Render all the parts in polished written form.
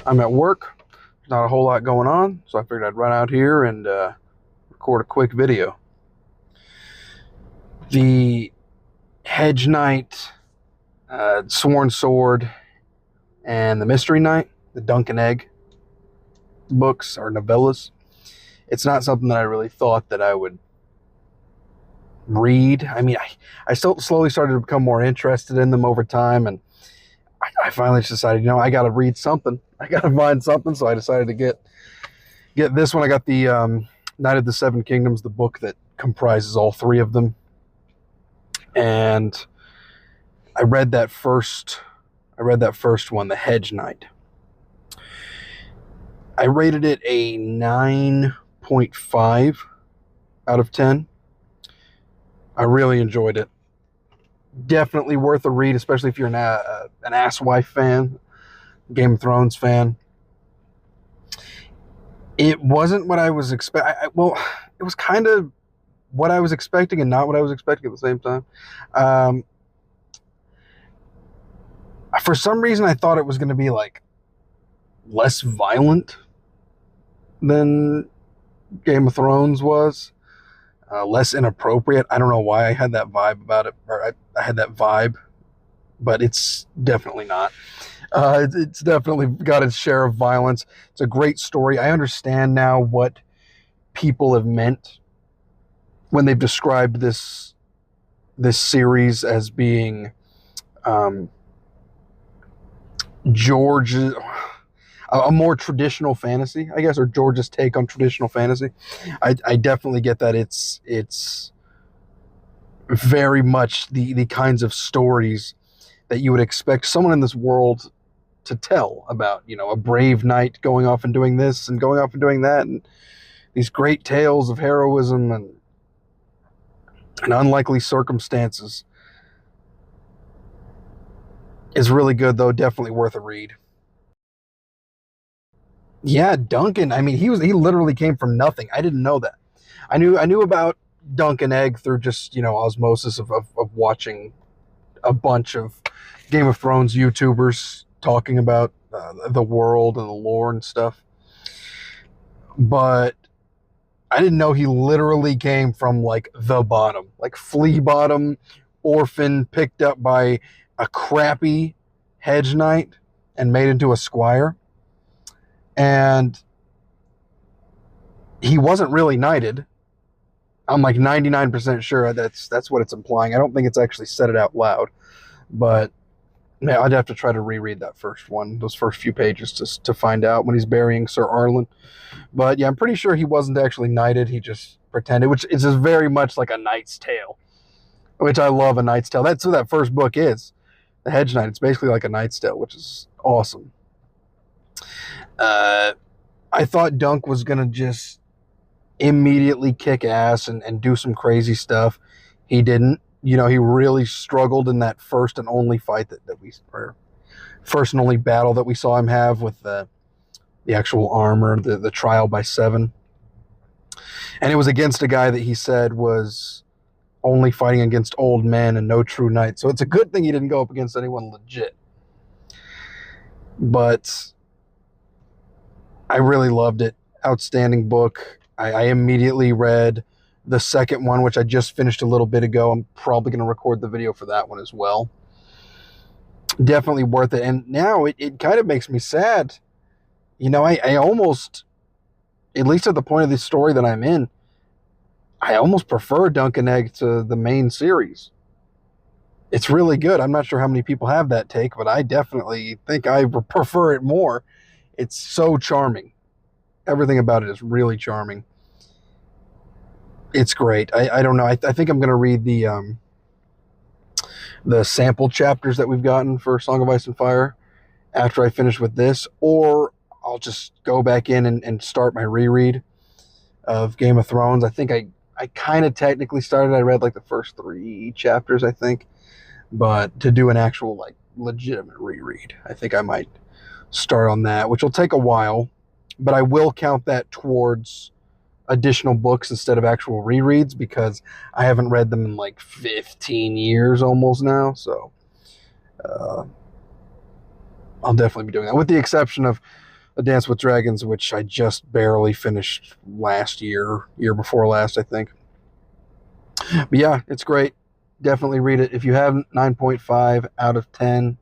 I'm at work. There's not a whole lot going on, so I figured I'd run out here and record a quick video. The Hedge Knight, Sworn Sword, and the Mystery Knight, the Dunk and Egg books or novellas. It's not something that I really thought that I would read. I mean, I still slowly started to become more interested in them over time, and I finally just decided, I got to read something. I got to find something, so I decided to get this one. I got the Knight of the Seven Kingdoms, the book that comprises all three of them, and I read that first one, the Hedge Knight. I rated it a 9.5 out of 10. I really enjoyed it. Definitely worth a read, especially if you're an asswife fan, Game of Thrones fan. It wasn't what I was expecting. Well, it was kind of what I was expecting and not what I was expecting at the same time. For some reason, I thought it was going to be like less violent than Game of Thrones was. Less inappropriate. I don't know why I had that vibe about it, or I had that vibe, but it's definitely not. It's definitely got its share of violence. It's a great story. I understand now what people have meant when they've described this series as being George's a more traditional fantasy, I guess, or George's take on traditional fantasy. I definitely get that it's very much the kinds of stories that you would expect someone in this world to tell about, a brave knight going off and doing this and going off and doing that, and these great tales of heroism and unlikely circumstances. Is really good, though. Definitely worth a read. Yeah, Duncan. I mean, he literally came from nothing. I didn't know that. I knew about Dunk and Egg through just, osmosis of watching a bunch of Game of Thrones YouTubers talking about the world and the lore and stuff. But I didn't know he literally came from like the bottom, like flea bottom, orphan, picked up by a crappy hedge knight and made into a squire. And he wasn't really knighted. I'm like 99% sure that's what it's implying. I don't think it's actually said it out loud, but man, I'd have to try to reread that first one, those first few pages, to find out when he's burying Sir Arlen. But yeah, I'm pretty sure he wasn't actually knighted. He just pretended, which is just very much like a Knight's Tale, which I love. A Knight's Tale. That's what that first book is, the Hedge Knight. It's basically like a Knight's Tale, which is awesome. I thought Dunk was going to just immediately kick ass and do some crazy stuff. He didn't. He really struggled in that first and only fight or first and only battle that we saw him have with the actual armor, the trial by 7. And it was against a guy that he said was only fighting against old men and no true knight. So it's a good thing he didn't go up against anyone legit. But I really loved it. Outstanding book. I immediately read the second one, which I just finished a little bit ago. I'm probably going to record the video for that one as well. Definitely worth it. And now it kind of makes me sad. I almost, at least at the point of the story that I'm in, I almost prefer Dunk and Egg to the main series. It's really good. I'm not sure how many people have that take, but I definitely think I prefer it more. It's so charming. Everything about it is really charming. It's great. I don't know. I think I'm going to read the sample chapters that we've gotten for Song of Ice and Fire after I finish with this, or I'll just go back in and start my reread of Game of Thrones. I think I kind of technically started. I read like the first 3 chapters, I think. But to do an actual like legitimate reread, I think I might start on that, which will take a while, but I will count that towards additional books instead of actual rereads because I haven't read them in like 15 years almost now. So I'll definitely be doing that, with the exception of A Dance with Dragons, which I just barely finished last year before last, I think. But yeah, it's great. Definitely read it. If you haven't, 9.5 out of 10,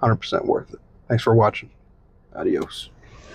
100% worth it. Thanks for watching. Adios.